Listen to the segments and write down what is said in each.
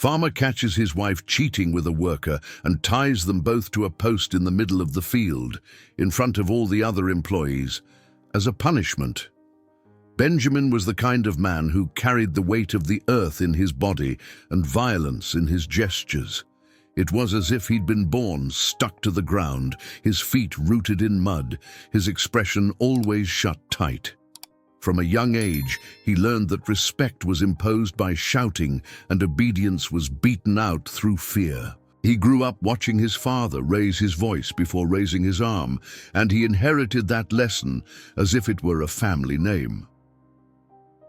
Farmer catches his wife cheating with a worker and ties them both to a post in the middle of the field, in front of all the other employees, as a punishment. Benjamin was the kind of man who carried the weight of the earth in his body and violence in his gestures. It was as if he'd been born stuck to the ground, his feet rooted in mud, his expression always shut tight. From a young age, he learned that respect was imposed by shouting and obedience was beaten out through fear. He grew up watching his father raise his voice before raising his arm, and he inherited that lesson as if it were a family name.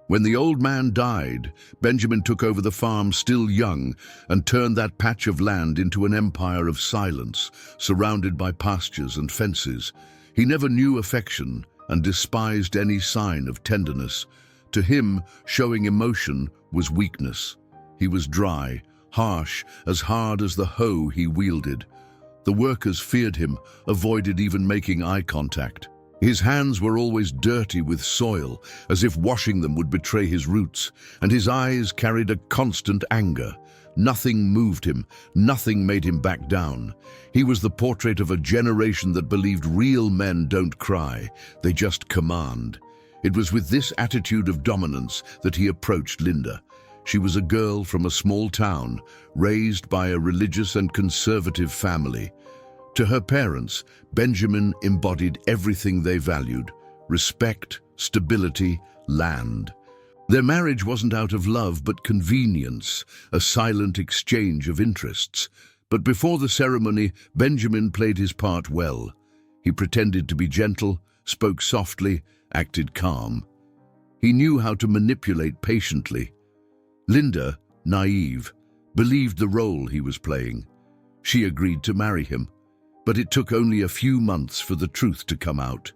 When the old man died, Benjamin took over the farm still young and turned that patch of land into an empire of silence, surrounded by pastures and fences. He never knew affection and despised any sign of tenderness. To him, showing emotion was weakness. He was dry, harsh, as hard as the hoe he wielded. The workers feared him, avoided even making eye contact. His hands were always dirty with soil, as if washing them would betray his roots, and his eyes carried a constant anger. Nothing moved him, nothing made him back down. He was the portrait of a generation that believed real men don't cry, they just command. It was with this attitude of dominance that he approached Linda. She was a girl from a small town, raised by a religious and conservative family. To her parents, Benjamin embodied everything they valued: respect, stability, land. Their marriage wasn't out of love but convenience, a silent exchange of interests. But before the ceremony, Benjamin played his part well. He pretended to be gentle, spoke softly, acted calm. He knew how to manipulate patiently. Linda, naive, believed the role he was playing. She agreed to marry him, but it took only a few months for the truth to come out.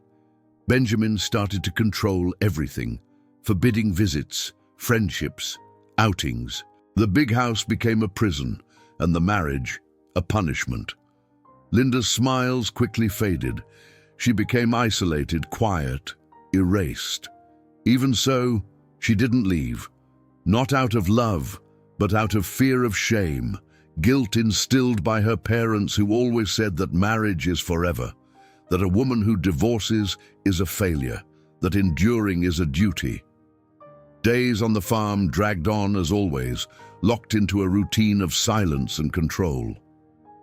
Benjamin started to control everything: forbidding visits, friendships, outings. The big house became a prison, and the marriage a punishment. Linda's smiles quickly faded. She became isolated, quiet, erased. Even so, she didn't leave. Not out of love, but out of fear of shame, guilt instilled by her parents who always said that marriage is forever, that a woman who divorces is a failure, that enduring is a duty. Days on the farm dragged on as always, locked into a routine of silence and control.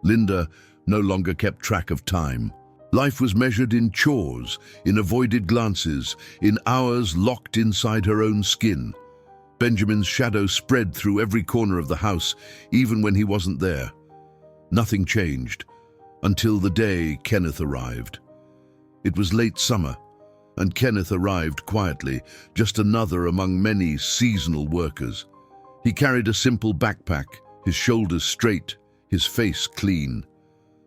Linda no longer kept track of time. Life was measured in chores, in avoided glances, in hours locked inside her own skin. Benjamin's shadow spread through every corner of the house, even when he wasn't there. Nothing changed, until the day Kenneth arrived. It was late summer, and Kenneth arrived quietly, just another among many seasonal workers. He carried a simple backpack, his shoulders straight, his face clean.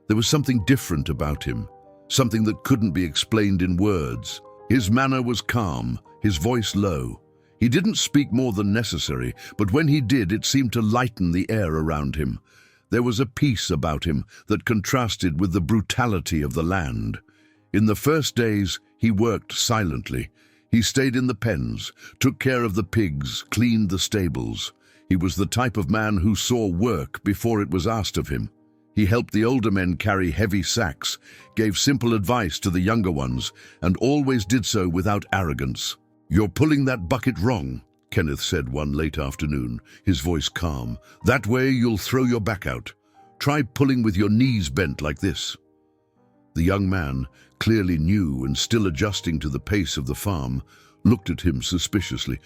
There was something different about him, something that couldn't be explained in words. His manner was calm, his voice low. He didn't speak more than necessary, but when he did, it seemed to lighten the air around him. There was a peace about him that contrasted with the brutality of the land. In the first days, he worked silently. He stayed in the pens, took care of the pigs, cleaned the stables. He was the type of man who saw work before it was asked of him. He helped the older men carry heavy sacks, gave simple advice to the younger ones, and always did so without arrogance. "You're pulling that bucket wrong," Kenneth said one late afternoon, his voice calm. "That way you'll throw your back out. Try pulling with your knees bent like this." The young man, clearly new and still adjusting to the pace of the farm, looked at him suspiciously.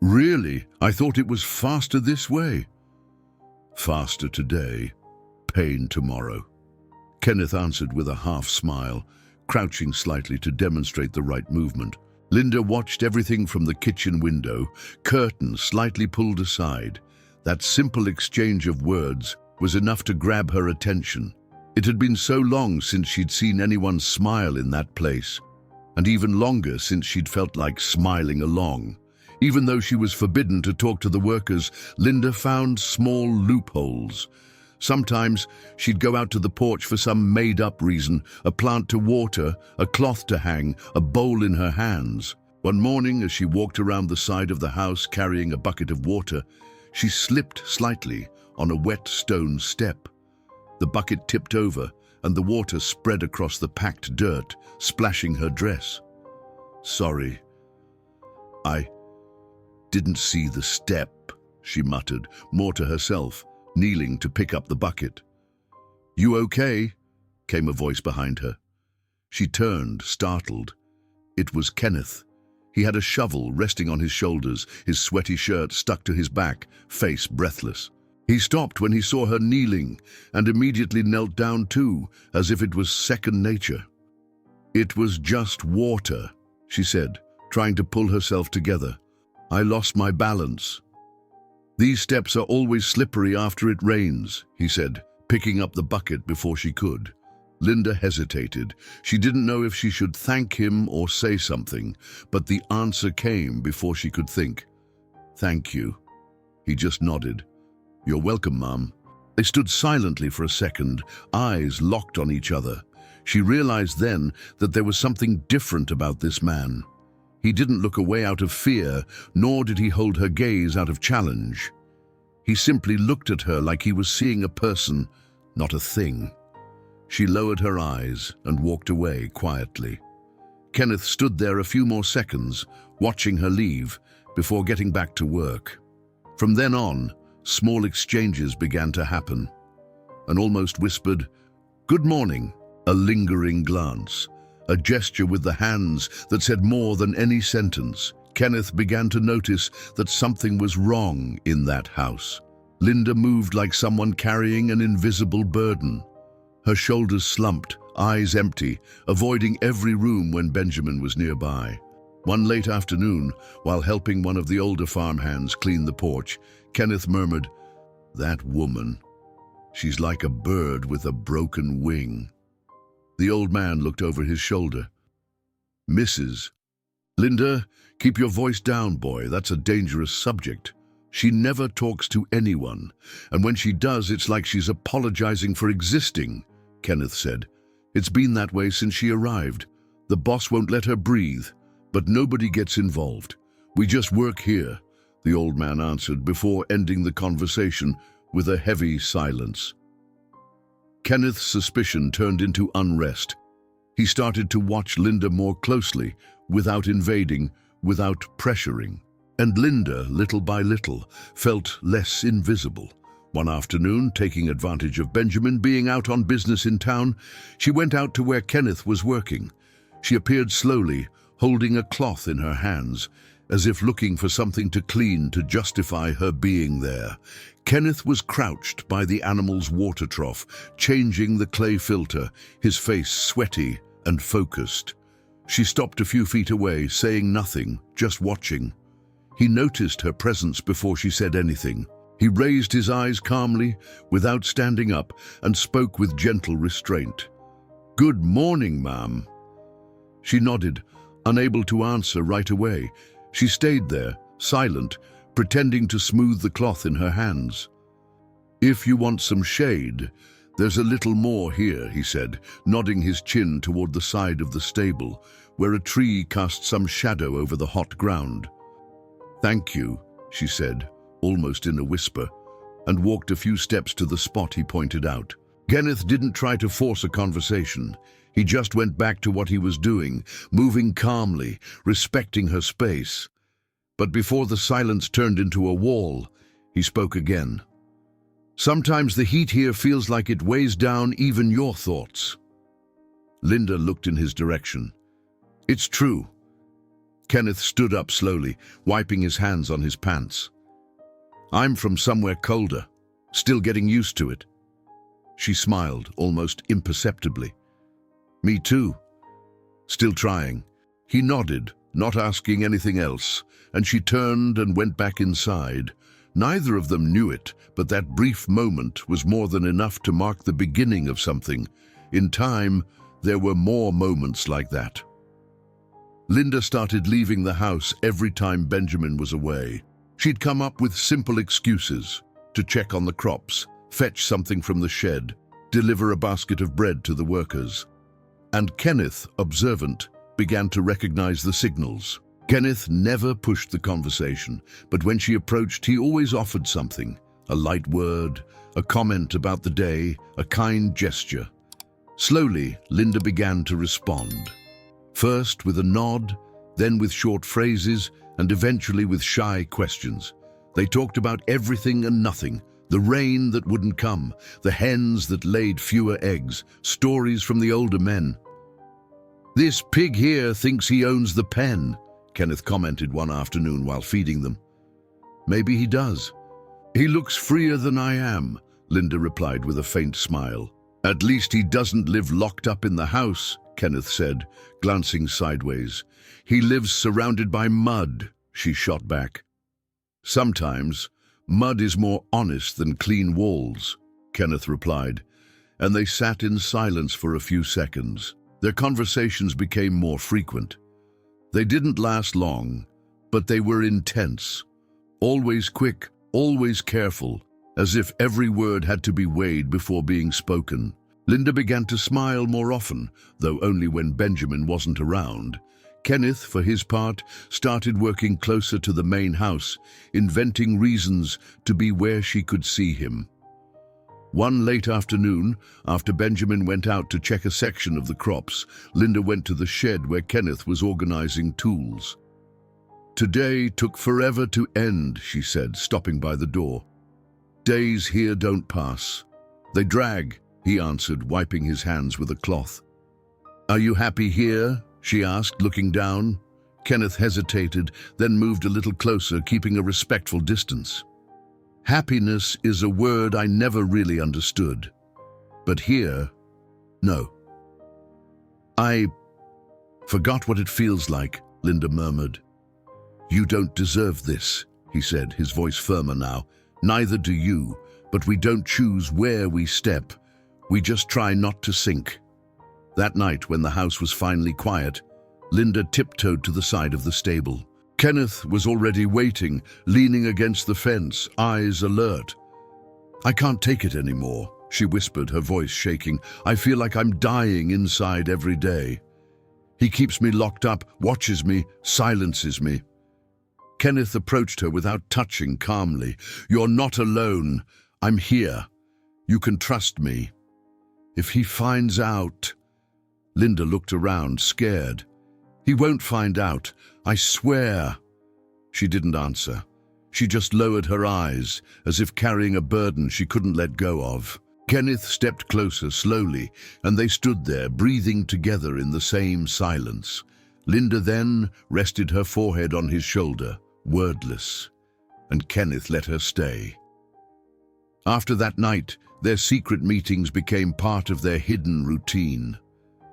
"Really? I thought it was faster this way." "Faster today, pain tomorrow," Kenneth answered with a half smile, crouching slightly to demonstrate the right movement. Linda watched everything from the kitchen window, curtains slightly pulled aside. That simple exchange of words was enough to grab her attention. It had been so long since she'd seen anyone smile in that place, and even longer since she'd felt like smiling along. Even though she was forbidden to talk to the workers, Linda found small loopholes. Sometimes she'd go out to the porch for some made-up reason, a plant to water, a cloth to hang, a bowl in her hands. One morning, as she walked around the side of the house carrying a bucket of water, she slipped slightly on a wet stone step. The bucket tipped over, and the water spread across the packed dirt, splashing her dress. "Sorry, I didn't see the step," she muttered, more to herself, kneeling to pick up the bucket. "You okay?" came a voice behind her. She turned, startled. It was Kenneth. He had a shovel resting on his shoulders, his sweaty shirt stuck to his back, face breathless. He stopped when he saw her kneeling and immediately knelt down too, as if it was second nature. "It was just water," she said, trying to pull herself together. "I lost my balance." "These steps are always slippery after it rains," he said, picking up the bucket before she could. Linda hesitated. She didn't know if she should thank him or say something, but the answer came before she could think. "Thank you." He just nodded. "You're welcome, Mom." They stood silently for a second, eyes locked on each other. She realized then that there was something different about this man. He didn't look away out of fear, nor did he hold her gaze out of challenge. He simply looked at her like he was seeing a person, not a thing. She lowered her eyes and walked away quietly. Kenneth stood there a few more seconds, watching her leave, before getting back to work. From then on, small exchanges began to happen. An almost whispered, "Good morning," a lingering glance, a gesture with the hands that said more than any sentence. Kenneth began to notice that something was wrong in that house. Linda moved like someone carrying an invisible burden. Her shoulders slumped, eyes empty, avoiding every room when Benjamin was nearby. One late afternoon, while helping one of the older farmhands clean the porch, Kenneth murmured, "That woman, she's like a bird with a broken wing." The old man looked over his shoulder. "Mrs. Linda, keep your voice down, boy. That's a dangerous subject. She never talks to anyone, and when she does, it's like she's apologizing for existing," Kenneth said. "It's been that way since she arrived. The boss won't let her breathe, but nobody gets involved. We just work here," the old man answered before ending the conversation with a heavy silence. Kenneth's suspicion turned into unrest. He started to watch Linda more closely, without invading, without pressuring. And Linda, little by little, felt less invisible. One afternoon, taking advantage of Benjamin being out on business in town, she went out to where Kenneth was working. She appeared slowly, holding a cloth in her hands, as if looking for something to clean to justify her being there. Kenneth was crouched by the animal's water trough, changing the clay filter, his face sweaty and focused. She stopped a few feet away, saying nothing, just watching. He noticed her presence before she said anything. He raised his eyes calmly, without standing up, and spoke with gentle restraint. "Good morning, ma'am." She nodded, unable to answer right away. She stayed there, silent, pretending to smooth the cloth in her hands. "If you want some shade, there's a little more here," he said, nodding his chin toward the side of the stable, where a tree cast some shadow over the hot ground. "Thank you," she said, almost in a whisper, and walked a few steps to the spot he pointed out. Kenneth didn't try to force a conversation. He just went back to what he was doing, moving calmly, respecting her space. But before the silence turned into a wall, he spoke again. "Sometimes the heat here feels like it weighs down even your thoughts." Linda looked in his direction. "It's true." Kenneth stood up slowly, wiping his hands on his pants. "I'm from somewhere colder, still getting used to it." She smiled, almost imperceptibly. "Me too. Still trying." He nodded, not asking anything else, and she turned and went back inside. Neither of them knew it, but that brief moment was more than enough to mark the beginning of something. In time, there were more moments like that. Linda started leaving the house every time Benjamin was away. She'd come up with simple excuses: to check on the crops, fetch something from the shed, deliver a basket of bread to the workers. And Kenneth, observant, began to recognize the signals. Kenneth never pushed the conversation, but when she approached, he always offered something: a light word, a comment about the day, a kind gesture. Slowly, Linda began to respond. First with a nod, then with short phrases, and eventually with shy questions. They talked about everything and nothing, the rain that wouldn't come, the hens that laid fewer eggs, stories from the older men. "This pig here thinks he owns the pen," Kenneth commented one afternoon while feeding them. "Maybe he does." "He looks freer than I am," Linda replied with a faint smile. "At least he doesn't live locked up in the house," Kenneth said, glancing sideways. "He lives surrounded by mud," she shot back. "Sometimes, mud is more honest than clean walls," Kenneth replied, and they sat in silence for a few seconds. Their conversations became more frequent. They didn't last long, but they were intense. Always quick, always careful, as if every word had to be weighed before being spoken. Linda began to smile more often, though only when Benjamin wasn't around. Kenneth, for his part, started working closer to the main house, inventing reasons to be where she could see him. One late afternoon, after Benjamin went out to check a section of the crops, Linda went to the shed where Kenneth was organizing tools. "Today took forever to end," she said, stopping by the door. "Days here don't pass. They drag," he answered, wiping his hands with a cloth. "Are you happy here?" she asked, looking down. Kenneth hesitated, then moved a little closer, keeping a respectful distance. "Happiness is a word I never really understood. But here, no. I forgot what it feels like," Linda murmured. "You don't deserve this," he said, his voice firmer now. "Neither do you, but we don't choose where we step. We just try not to sink." That night, when the house was finally quiet, Linda tiptoed to the side of the stable. Kenneth was already waiting, leaning against the fence, eyes alert. "I can't take it anymore," she whispered, her voice shaking. "I feel like I'm dying inside every day. He keeps me locked up, watches me, silences me." Kenneth approached her without touching, calmly. "You're not alone. I'm here. You can trust me. If he finds out..." Linda looked around, scared. "He won't find out. I swear." She didn't answer. She just lowered her eyes, as if carrying a burden she couldn't let go of. Kenneth stepped closer, slowly, and they stood there, breathing together in the same silence. Linda then rested her forehead on his shoulder, wordless, and Kenneth let her stay. After that night, their secret meetings became part of their hidden routine.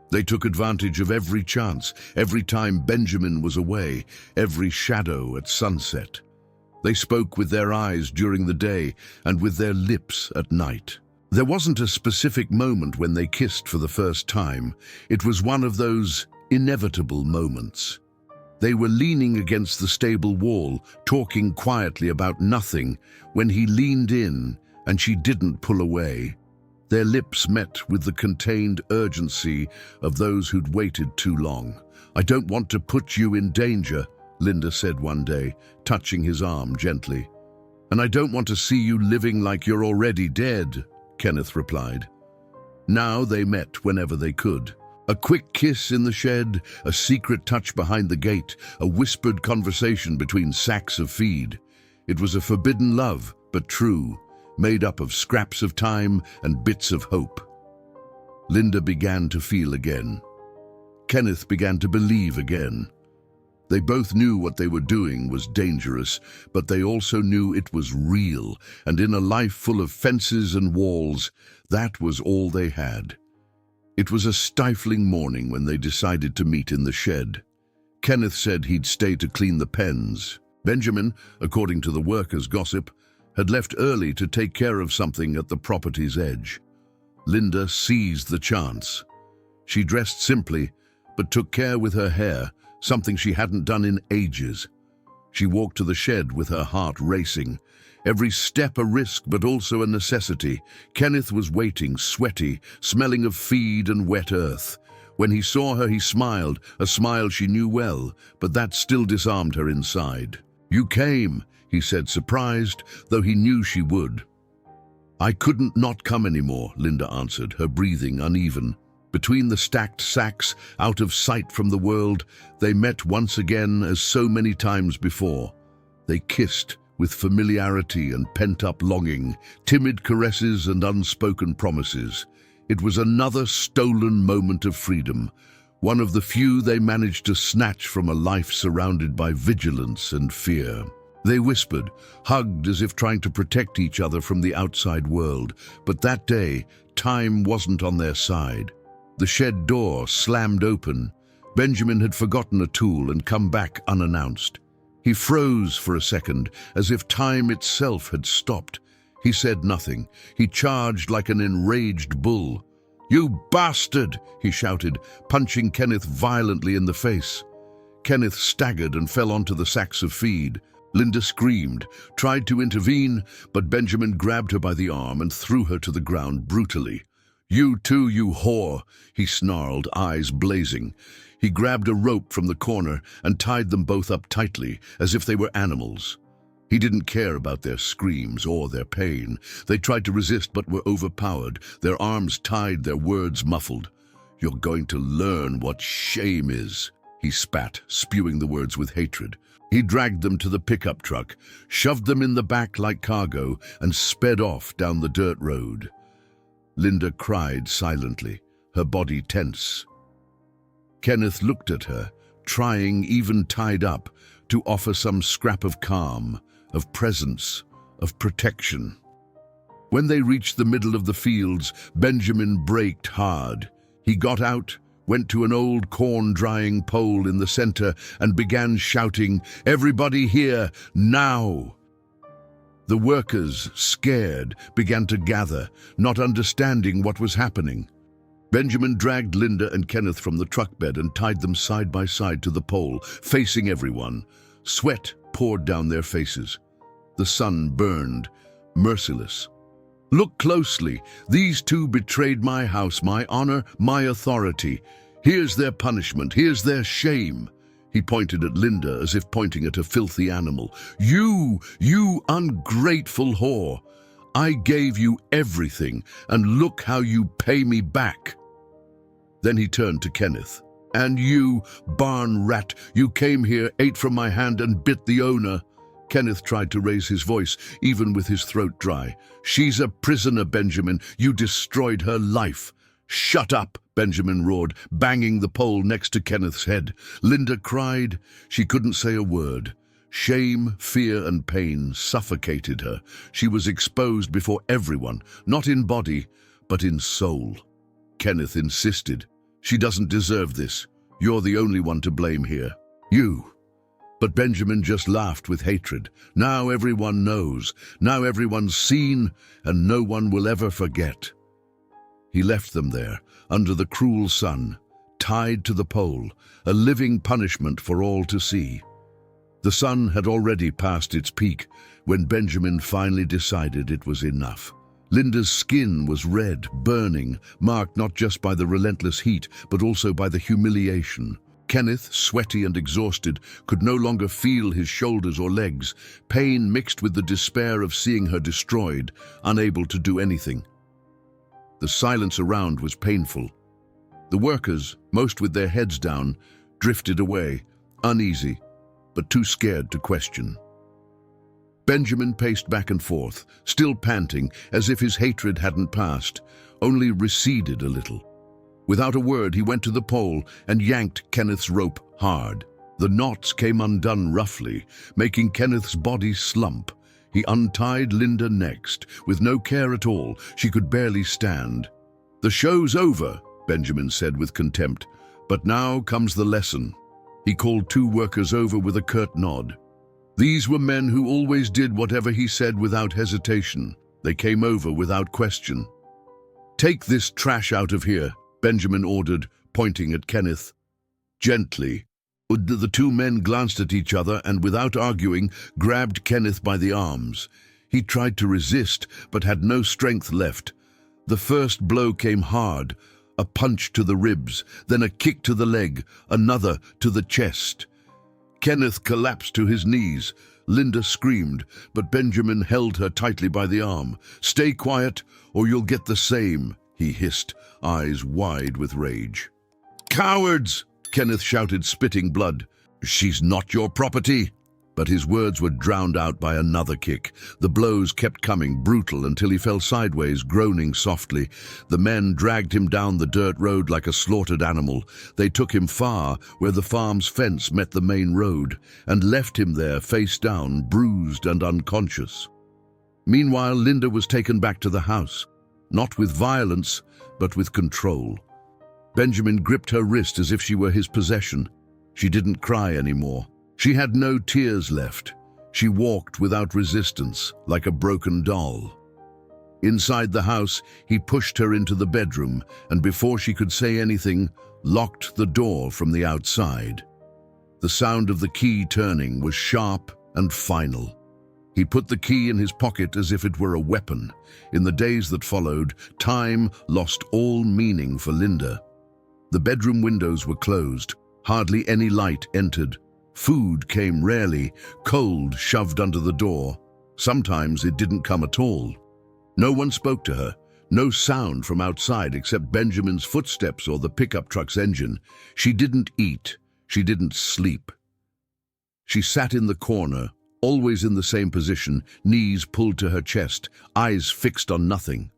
They took advantage of every chance, every time Benjamin was away, every shadow at sunset. They spoke with their eyes during the day and with their lips at night. There wasn't a specific moment when they kissed for the first time. It was one of those inevitable moments. They were leaning against the stable wall, talking quietly about nothing, when he leaned in and she didn't pull away. Their lips met with the contained urgency of those who'd waited too long. "I don't want to put you in danger," Linda said one day, touching his arm gently. "And I don't want to see you living like you're already dead," Kenneth replied. Now they met whenever they could. A quick kiss in the shed, a secret touch behind the gate, a whispered conversation between sacks of feed. It was a forbidden love, but true, made up of scraps of time and bits of hope. Linda began to feel again. Kenneth began to believe again. They both knew what they were doing was dangerous, but they also knew it was real, and in a life full of fences and walls, that was all they had. It was a stifling morning when they decided to meet in the shed. Kenneth said he'd stay to clean the pens. Benjamin, according to the workers' gossip, had left early to take care of something at the property's edge. Linda seized the chance. She dressed simply, but took care with her hair, something she hadn't done in ages. She walked to the shed with her heart racing. Every step a risk, but also a necessity. Kenneth was waiting, sweaty, smelling of feed and wet earth. When he saw her, he smiled, a smile she knew well, but that still disarmed her inside. "You came," he said, surprised, though he knew she would. I couldn't not come anymore, Linda answered, her breathing uneven. Between the stacked sacks, out of sight from the world, they met once again as so many times before. They kissed with familiarity and pent-up longing, timid caresses and unspoken promises. It was another stolen moment of freedom, one of the few they managed to snatch from a life surrounded by vigilance and fear. They whispered, hugged as if trying to protect each other from the outside world, but that day, time wasn't on their side. The shed door slammed open. Benjamin had forgotten a tool and come back unannounced. He froze for a second, as if time itself had stopped. He said nothing. He charged like an enraged bull. "You bastard!" he shouted, punching Kenneth violently in the face. Kenneth staggered and fell onto the sacks of feed. Linda screamed, tried to intervene, but Benjamin grabbed her by the arm and threw her to the ground brutally. "You too, you whore!" he snarled, eyes blazing. He grabbed a rope from the corner and tied them both up tightly, as if they were animals. He didn't care about their screams or their pain. They tried to resist but were overpowered, their arms tied, their words muffled. "You're going to learn what shame is," he spat, spewing the words with hatred. He dragged them to the pickup truck, shoved them in the back like cargo, and sped off down the dirt road. Linda cried silently, her body tense. Kenneth looked at her, trying, even tied up, to offer some scrap of calm, of presence, of protection. When they reached the middle of the fields, Benjamin braked hard. He got out, went to an old corn-drying pole in the center, and began shouting, "Everybody here, now!" The workers, scared, began to gather, not understanding what was happening. Benjamin dragged Linda and Kenneth from the truck bed and tied them side by side to the pole, facing everyone. Sweat poured down their faces. The sun burned, merciless. "Look closely. These two betrayed my house, my honor, my authority. Here's their punishment. Here's their shame." He pointed at Linda as if pointing at a filthy animal. You ungrateful whore. I gave you everything, and look how you pay me back." Then he turned to Kenneth. "And you, barn rat, you came here, ate from my hand, and bit the owner." Kenneth tried to raise his voice, even with his throat dry. "She's a prisoner, Benjamin. You destroyed her life." "Shut up," Benjamin roared, banging the pole next to Kenneth's head. Linda cried. She couldn't say a word. Shame, fear, and pain suffocated her. She was exposed before everyone, not in body, but in soul. Kenneth insisted. "She doesn't deserve this. You're the only one to blame here. You." But Benjamin just laughed with hatred. "Now everyone knows. Now everyone's seen, and no one will ever forget." He left them there, under the cruel sun, tied to the pole, a living punishment for all to see. The sun had already passed its peak when Benjamin finally decided it was enough. Linda's skin was red, burning, marked not just by the relentless heat, but also by the humiliation. Kenneth, sweaty and exhausted, could no longer feel his shoulders or legs, pain mixed with the despair of seeing her destroyed, unable to do anything. The silence around was painful. The workers, most with their heads down, drifted away, uneasy, but too scared to question. Benjamin paced back and forth, still panting, as if his hatred hadn't passed, only receded a little. Without a word, he went to the pole and yanked Kenneth's rope hard. The knots came undone roughly, making Kenneth's body slump. He untied Linda next. With no care at all, she could barely stand. "The show's over," Benjamin said with contempt. "But now comes the lesson." He called two workers over with a curt nod. These were men who always did whatever he said without hesitation. They came over without question. "Take this trash out of here," Benjamin ordered, pointing at Kenneth. Gently, the two men glanced at each other and, without arguing, grabbed Kenneth by the arms. He tried to resist, but had no strength left. The first blow came hard, a punch to the ribs, then a kick to the leg, another to the chest. Kenneth collapsed to his knees, Linda screamed, but Benjamin held her tightly by the arm. "Stay quiet, or you'll get the same," he hissed, eyes wide with rage. "Cowards!" Kenneth shouted, spitting blood. "She's not your property." But his words were drowned out by another kick. The blows kept coming, brutal, until he fell sideways, groaning softly. The men dragged him down the dirt road like a slaughtered animal. They took him far, where the farm's fence met the main road, and left him there, face down, bruised and unconscious. Meanwhile, Linda was taken back to the house, not with violence, but with control. Benjamin gripped her wrist as if she were his possession. She didn't cry anymore. She had no tears left. She walked without resistance, like a broken doll. Inside the house, he pushed her into the bedroom, and before she could say anything, locked the door from the outside. The sound of the key turning was sharp and final. He put the key in his pocket as if it were a weapon. In the days that followed, time lost all meaning for Linda. The bedroom windows were closed. Hardly any light entered. Food came rarely, cold shoved under the door. Sometimes it didn't come at all. No one spoke to her, no sound from outside except Benjamin's footsteps or the pickup truck's engine. She didn't eat, she didn't sleep. She sat in the corner, always in the same position, knees pulled to her chest, eyes fixed on nothing.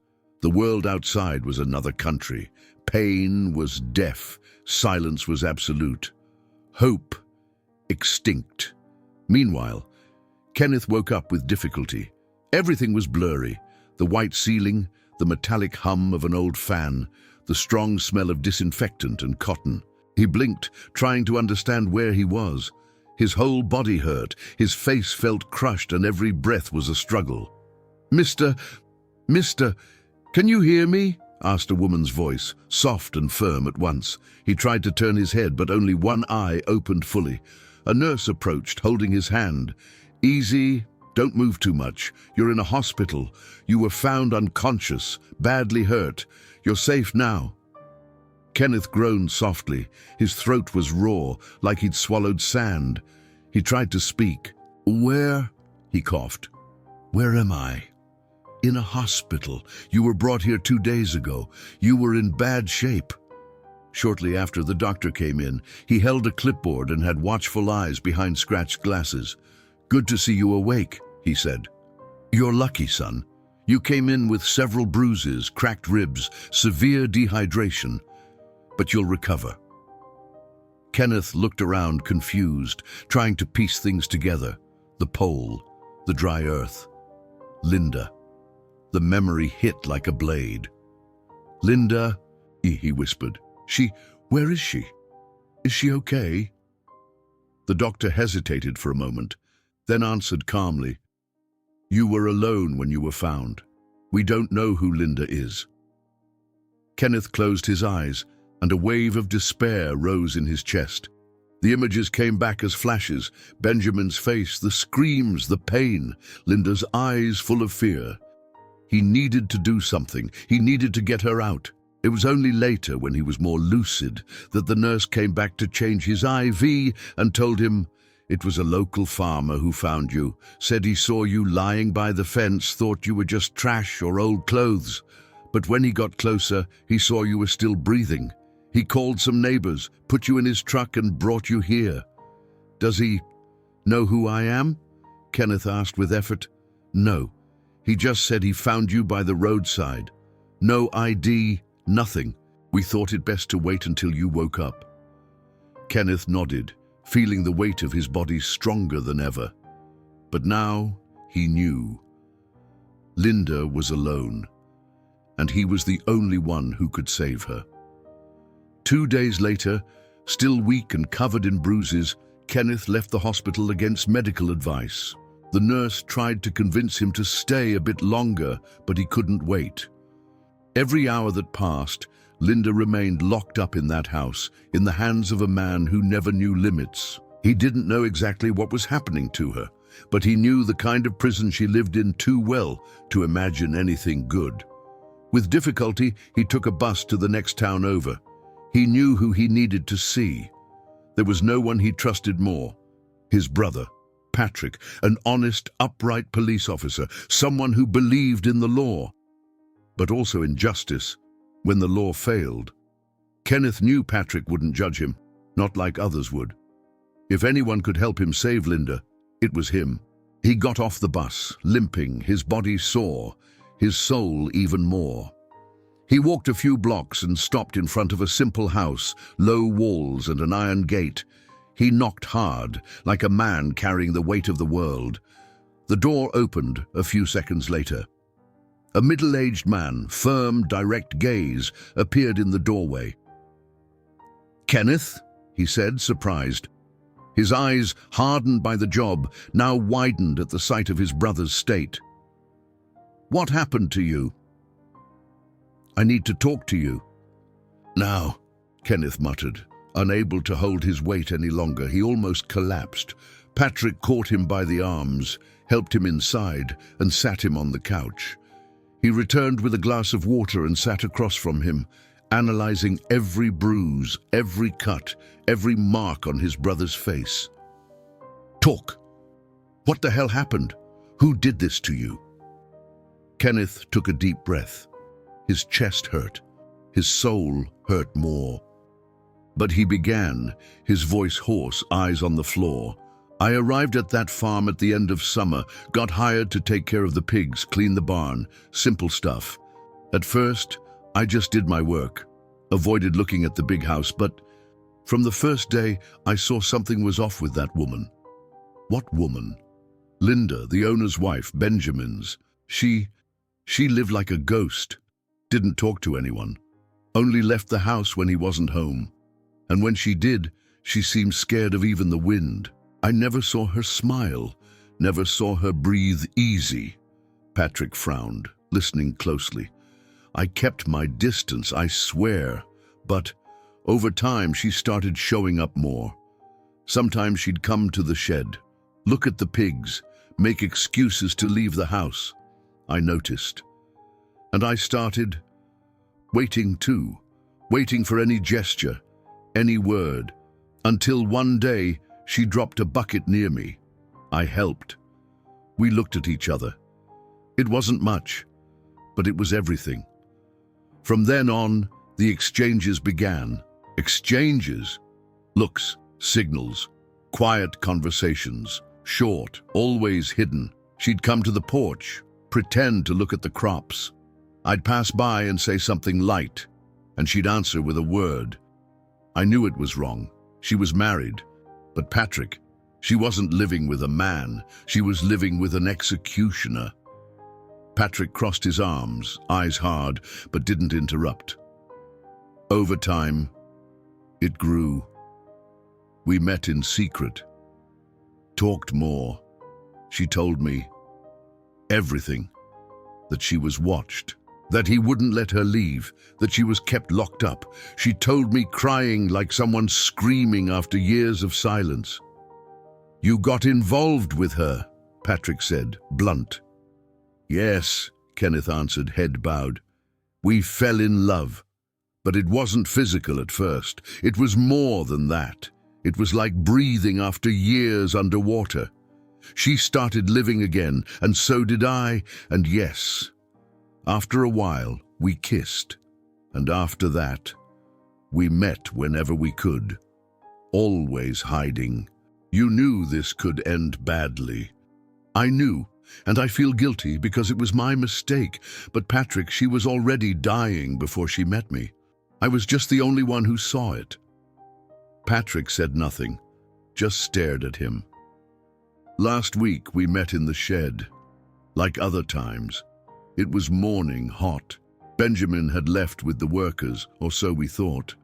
The world outside was another country. Pain was deaf, silence was absolute. Hope extinct. Meanwhile, Kenneth woke up with difficulty. Everything was blurry. The white ceiling, the metallic hum of an old fan, the strong smell of disinfectant and cotton. He blinked, trying to understand where he was. His whole body hurt, his face felt crushed, and every breath was a struggle. Mister, can you hear me?" asked a woman's voice, soft and firm at once. He tried to turn his head, but only one eye opened fully. A nurse approached, holding his hand. "Easy, don't move too much. You're in a hospital. You were found unconscious, badly hurt. You're safe now." Kenneth groaned softly. His throat was raw, like he'd swallowed sand. He tried to speak. "Where?" he coughed. "Where am I?" "In a hospital. You were brought here 2 days ago. You were in bad shape." Shortly after, the doctor came in. He held a clipboard and had watchful eyes behind scratched glasses. "Good to see you awake," he said. "You're lucky, son. You came in with several bruises, cracked ribs, severe dehydration. But you'll recover." Kenneth looked around, confused, trying to piece things together. The pole, the dry earth, Linda. The memory hit like a blade. "Linda," he whispered. Where is she? Is she okay?" The doctor hesitated for a moment, then answered calmly, "You were alone when you were found. We don't know who Linda is." Kenneth closed his eyes, and a wave of despair rose in his chest. The images came back as flashes: Benjamin's face, the screams, the pain, Linda's eyes full of fear. He needed to do something. He needed to get her out. It was only later, when he was more lucid, that the nurse came back to change his IV and told him, "It was a local farmer who found you. Said he saw you lying by the fence, thought you were just trash or old clothes. But when he got closer, he saw you were still breathing. He called some neighbors, put you in his truck and brought you here." "Does he know who I am?" Kenneth asked with effort. "No. He just said he found you by the roadside. No ID, nothing. We thought it best to wait until you woke up." Kenneth nodded, feeling the weight of his body stronger than ever. But now he knew. Linda was alone, and he was the only one who could save her. 2 days later, still weak and covered in bruises, Kenneth left the hospital against medical advice. The nurse tried to convince him to stay a bit longer, but he couldn't wait. Every hour that passed, Linda remained locked up in that house, in the hands of a man who never knew limits. He didn't know exactly what was happening to her, but he knew the kind of prison she lived in too well to imagine anything good. With difficulty, he took a bus to the next town over. He knew who he needed to see. There was no one he trusted more: his brother. Patrick, an honest, upright police officer, someone who believed in the law, but also in justice when the law failed. Kenneth knew Patrick wouldn't judge him, not like others would. If anyone could help him save Linda, it was him. He got off the bus, limping, his body sore, his soul even more. He walked a few blocks and stopped in front of a simple house, low walls and an iron gate. He knocked hard, like a man carrying the weight of the world. The door opened a few seconds later. A middle-aged man, firm, direct gaze, appeared in the doorway. "Kenneth?" he said, surprised. His eyes, hardened by the job, now widened at the sight of his brother's state. "What happened to you?" "I need to talk to you." "Now," Kenneth muttered. Unable to hold his weight any longer, he almost collapsed. Patrick caught him by the arms, helped him inside, and sat him on the couch. He returned with a glass of water and sat across from him, analyzing every bruise, every cut, every mark on his brother's face. "Talk. What the hell happened? Who did this to you?" Kenneth took a deep breath. His chest hurt. His soul hurt more. But he began, his voice hoarse, eyes on the floor. "I arrived at that farm at the end of summer, got hired to take care of the pigs, clean the barn, simple stuff. At first, I just did my work, avoided looking at the big house, but from the first day, I saw something was off with that woman." "What woman?" "Linda, the owner's wife, Benjamin's. She lived like a ghost, didn't talk to anyone, only left the house when he wasn't home. And when she did, she seemed scared of even the wind. I never saw her smile, never saw her breathe easy." Patrick frowned, listening closely. "I kept my distance, I swear, but over time she started showing up more. Sometimes she'd come to the shed, look at the pigs, make excuses to leave the house. I noticed. And I started waiting too, waiting for any gesture, any word, until one day she dropped a bucket near me. I helped. We looked at each other. It wasn't much, but it was everything. From then on, the exchanges began. Exchanges? Looks, signals, quiet conversations, short, always hidden. She'd come to the porch, pretend to look at the crops. I'd pass by and say something light, and she'd answer with a word. I knew it was wrong. She was married. But Patrick, she wasn't living with a man. She was living with an executioner." Patrick crossed his arms, eyes hard, but didn't interrupt. "Over time, it grew. We met in secret, talked more. She told me everything, that she was watched, that he wouldn't let her leave, that she was kept locked up. She told me crying like someone screaming after years of silence. "You got involved with her," Patrick said, blunt. "Yes," Kenneth answered, head bowed. "We fell in love. But it wasn't physical at first. It was more than that. It was like breathing after years underwater. She started living again, and so did I, and yes, after a while, we kissed, and after that, we met whenever we could, always hiding. You knew this could end badly. I knew, and I feel guilty because it was my mistake, but Patrick, she was already dying before she met me. I was just the only one who saw it." Patrick said nothing, just stared at him. "Last week we met in the shed. Like other times. It was morning, hot. Benjamin had left with the workers, or so we thought.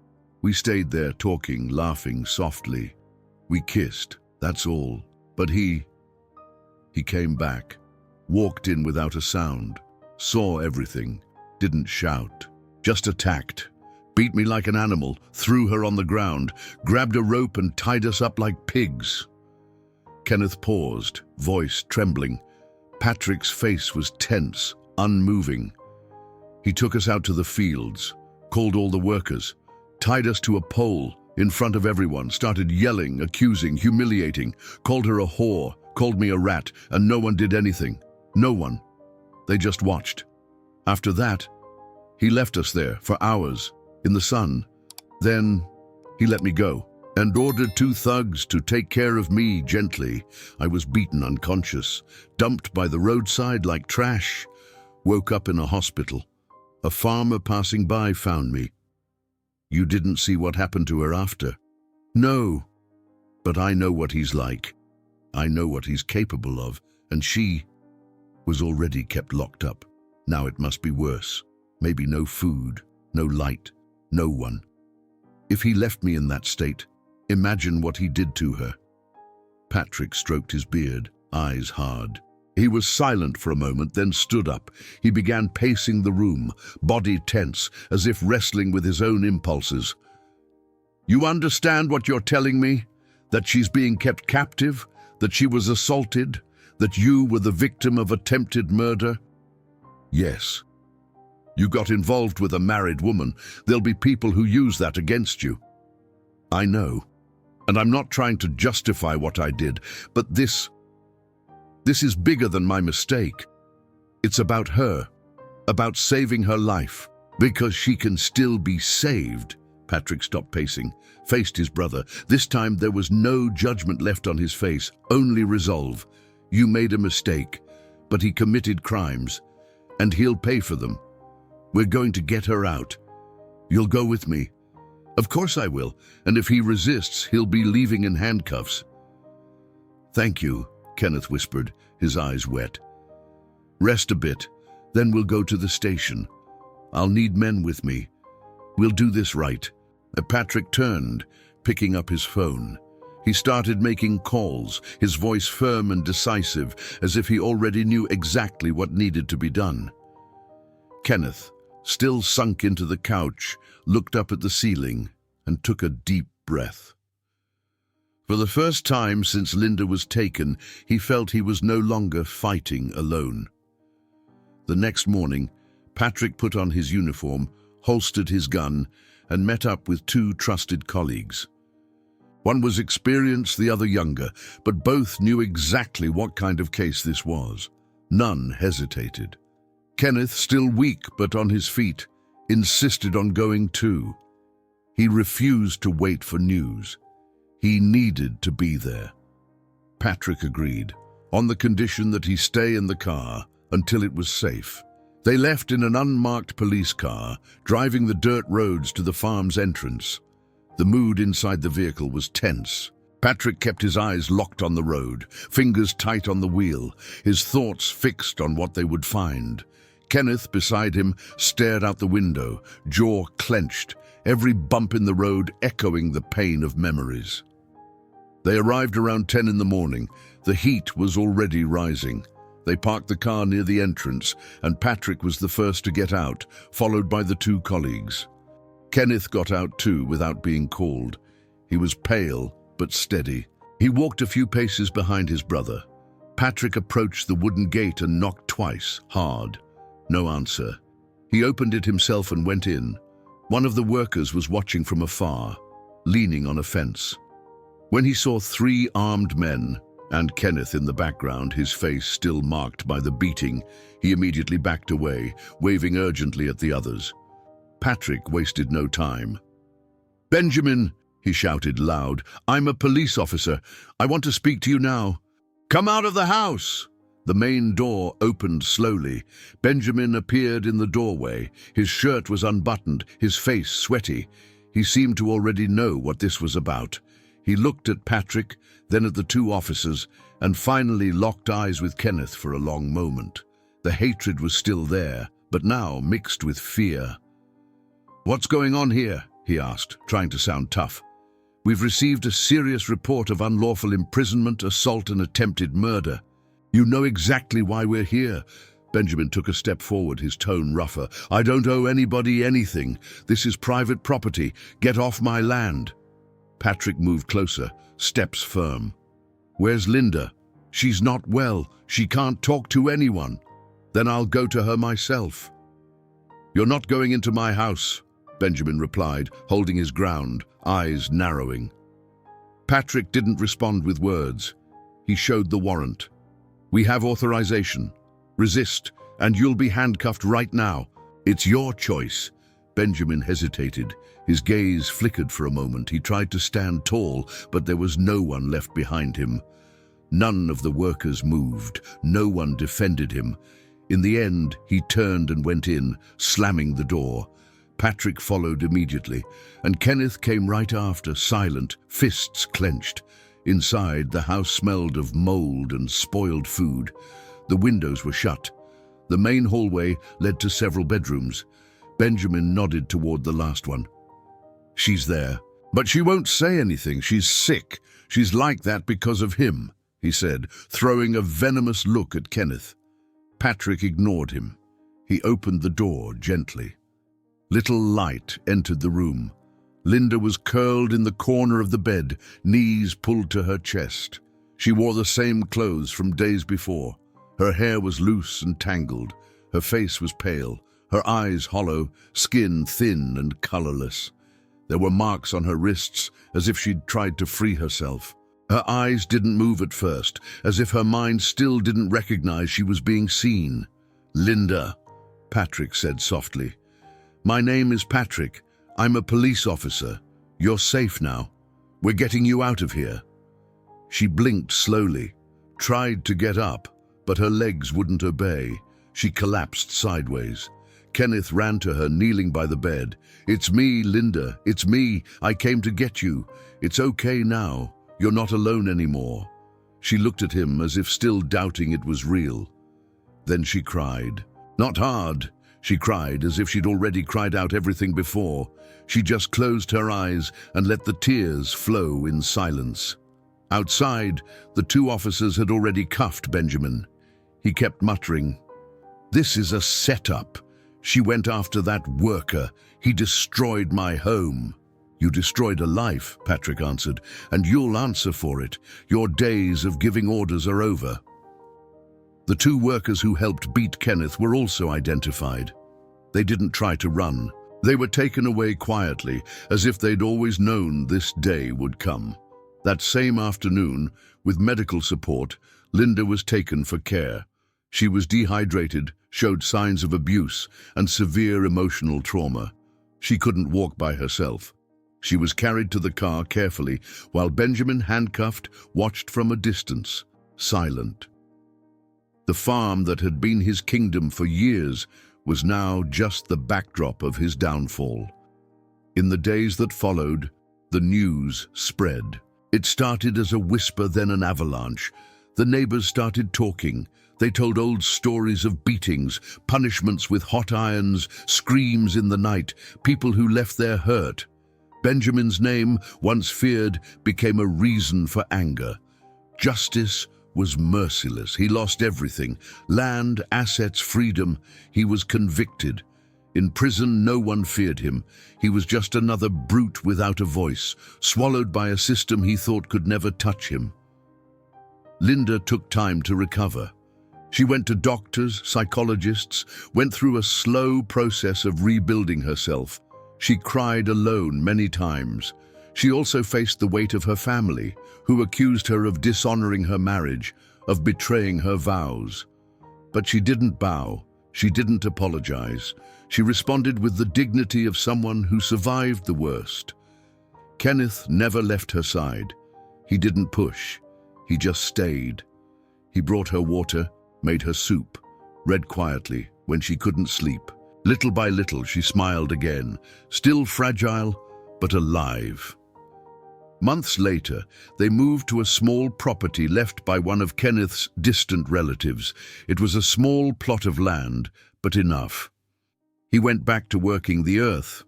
We stayed there talking, laughing softly. We kissed, that's all. But he came back, walked in without a sound, saw everything, didn't shout, just attacked, beat me like an animal, threw her on the ground, grabbed a rope and tied us up like pigs." Kenneth paused, voice trembling. Patrick's face was tense, unmoving. "He took us out to the fields, called all the workers, tied us to a pole in front of everyone, started yelling, accusing, humiliating, called her a whore, called me a rat, and no one did anything. No one. They just watched. After that, he left us there for hours, in the sun. Then he let me go and ordered 2 thugs to take care of me gently. I was beaten unconscious, dumped by the roadside like trash, woke up in a hospital. A farmer passing by found me. You didn't see what happened to her after? No, but I know what he's like. I know what he's capable of, and she was already kept locked up. Now it must be worse. Maybe no food, no light, no one. If he left me in that state, imagine what he did to her. Patrick stroked his beard, eyes hard. He was silent for a moment, then stood up. He began pacing the room, body tense, as if wrestling with his own impulses. You understand what you're telling me? That she's being kept captive? That she was assaulted? That you were the victim of attempted murder? Yes. You got involved with a married woman. There'll be people who use that against you. I know. And I'm not trying to justify what I did, but this is bigger than my mistake. It's about her, about saving her life, because she can still be saved. Patrick stopped pacing, faced his brother. This time there was no judgment left on his face, only resolve. You made a mistake, but he committed crimes, and he'll pay for them. We're going to get her out. You'll go with me. Of course I will, and if he resists, he'll be leaving in handcuffs. Thank you, Kenneth whispered, his eyes wet. Rest a bit, then we'll go to the station. I'll need men with me. We'll do this right. Patrick turned, picking up his phone. He started making calls, his voice firm and decisive, as if he already knew exactly what needed to be done. Kenneth, still sunk into the couch, looked up at the ceiling and took a deep breath. For the first time since Linda was taken, he felt he was no longer fighting alone. The next morning, Patrick put on his uniform, holstered his gun, and met up with 2 trusted colleagues. One was experienced, the other younger, but both knew exactly what kind of case this was. None hesitated. Kenneth, still weak but on his feet, insisted on going too. He refused to wait for news. He needed to be there. Patrick agreed, on the condition that he stay in the car until it was safe. They left in an unmarked police car, driving the dirt roads to the farm's entrance. The mood inside the vehicle was tense. Patrick kept his eyes locked on the road, fingers tight on the wheel, his thoughts fixed on what they would find. Kenneth, beside him, stared out the window, jaw clenched, every bump in the road echoing the pain of memories. They arrived around 10 in the morning. The heat was already rising. They parked the car near the entrance, and Patrick was the first to get out, followed by the 2 colleagues. Kenneth got out too, without being called. He was pale, but steady. He walked a few paces behind his brother. Patrick approached the wooden gate and knocked twice, hard. No answer. He opened it himself and went in. One of the workers was watching from afar, leaning on a fence. When he saw 3 armed men, and Kenneth in the background, his face still marked by the beating, he immediately backed away, waving urgently at the others. Patrick wasted no time. "Benjamin," he shouted loud, "I'm a police officer. I want to speak to you now. Come out of the house!" The main door opened slowly. Benjamin appeared in the doorway. His shirt was unbuttoned, his face sweaty. He seemed to already know what this was about. He looked at Patrick, then at the 2 officers, and finally locked eyes with Kenneth for a long moment. The hatred was still there, but now mixed with fear. "What's going on here?" he asked, trying to sound tough. "We've received a serious report of unlawful imprisonment, assault, and attempted murder. You know exactly why we're here." Benjamin took a step forward, his tone rougher. "I don't owe anybody anything. This is private property. Get off my land." Patrick moved closer, steps firm. "Where's Linda?" "She's not well. She can't talk to anyone." "Then I'll go to her myself." "You're not going into my house," Benjamin replied, holding his ground, eyes narrowing. Patrick didn't respond with words. He showed the warrant. "We have authorization. Resist, and you'll be handcuffed right now. It's your choice." Benjamin hesitated. His gaze flickered for a moment. He tried to stand tall, but there was no one left behind him. None of the workers moved. No one defended him. In the end, he turned and went in, slamming the door. Patrick followed immediately, and Kenneth came right after, silent, fists clenched. Inside, the house smelled of mold and spoiled food. The windows were shut. The main hallway led to several bedrooms. Benjamin nodded toward the last one. "She's there, but she won't say anything. She's sick. She's like that because of him," he said, throwing a venomous look at Kenneth. Patrick ignored him. He opened the door gently. Little light entered the room. Linda was curled in the corner of the bed, knees pulled to her chest. She wore the same clothes from days before. Her hair was loose and tangled. Her face was pale, her eyes hollow, skin thin and colorless. There were marks on her wrists, as if she'd tried to free herself. Her eyes didn't move at first, as if her mind still didn't recognize she was being seen. "Linda," Patrick said softly. "My name is Patrick. I'm a police officer. You're safe now. We're getting you out of here." She blinked slowly, tried to get up, but her legs wouldn't obey. She collapsed sideways. Kenneth ran to her, kneeling by the bed. "It's me, Linda. It's me. I came to get you. It's okay now. You're not alone anymore." She looked at him as if still doubting it was real. Then she cried. Not hard. She cried as if she'd already cried out everything before. She just closed her eyes and let the tears flow in silence. Outside, the two officers had already cuffed Benjamin. He kept muttering, "This is a setup. She went after that worker. He destroyed my home." "You destroyed a life," Patrick answered, "and you'll answer for it. Your days of giving orders are over." The two workers who helped beat Kenneth were also identified. They didn't try to run. They were taken away quietly, as if they'd always known this day would come. That same afternoon, with medical support, Linda was taken for care. She was dehydrated, showed signs of abuse and severe emotional trauma. She couldn't walk by herself. She was carried to the car carefully, while Benjamin, handcuffed, watched from a distance, silent. The farm that had been his kingdom for years was now just the backdrop of his downfall. In the days that followed, the news spread. It started as a whisper, then an avalanche. The neighbors started talking. They told old stories of beatings, punishments with hot irons, screams in the night, people who left there hurt. Benjamin's name, once feared, became a reason for anger. Justice was merciless. He lost everything: land, assets, freedom. He was convicted. In prison, no one feared him. He was just another brute without a voice, swallowed by a system he thought could never touch him. Linda took time to recover. She went to doctors, psychologists, went through a slow process of rebuilding herself. She cried alone many times. She also faced the weight of her family, who accused her of dishonoring her marriage, of betraying her vows. But she didn't bow. She didn't apologize. She responded with the dignity of someone who survived the worst. Kenneth never left her side. He didn't push. He just stayed. He brought her water, made her soup, read quietly when she couldn't sleep. Little by little, she smiled again, still fragile, but alive. Months later, they moved to a small property left by one of Kenneth's distant relatives. It was a small plot of land, but enough. He went back to working the earth,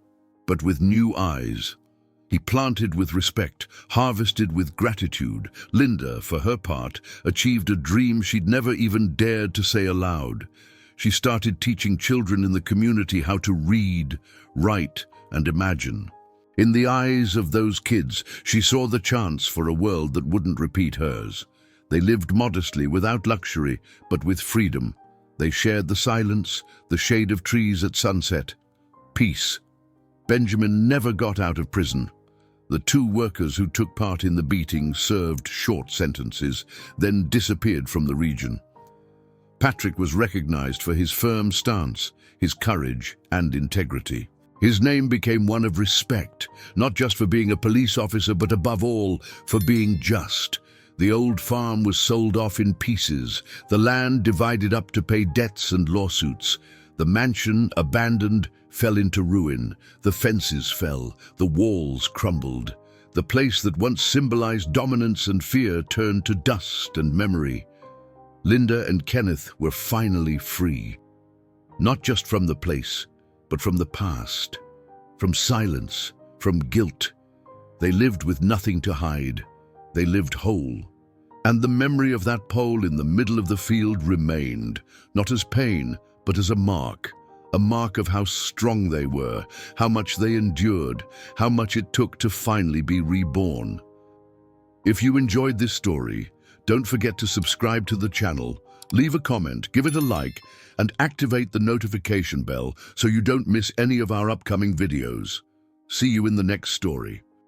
but with new eyes. He planted with respect, harvested with gratitude. Linda, for her part, achieved a dream she'd never even dared to say aloud. She started teaching children in the community how to read, write, and imagine. In the eyes of those kids, she saw the chance for a world that wouldn't repeat hers. They lived modestly, without luxury, but with freedom. They shared the silence, the shade of trees at sunset. Peace. Benjamin never got out of prison. The two workers who took part in the beating served short sentences, then disappeared from the region. Patrick was recognized for his firm stance, his courage and integrity. His name became one of respect, not just for being a police officer, but above all, for being just. The old farm was sold off in pieces, the land divided up to pay debts and lawsuits. The mansion, abandoned, fell into ruin. The fences fell, the walls crumbled. The place that once symbolized dominance and fear turned to dust and memory. Linda and Kenneth were finally free, not just from the place, but from the past, from silence, from guilt. They lived with nothing to hide. They lived whole. And the memory of that pole in the middle of the field remained, not as pain, but as a mark of how strong they were, how much they endured, how much it took to finally be reborn. If you enjoyed this story, don't forget to subscribe to the channel, leave a comment, give it a like, and activate the notification bell so you don't miss any of our upcoming videos. See you in the next story.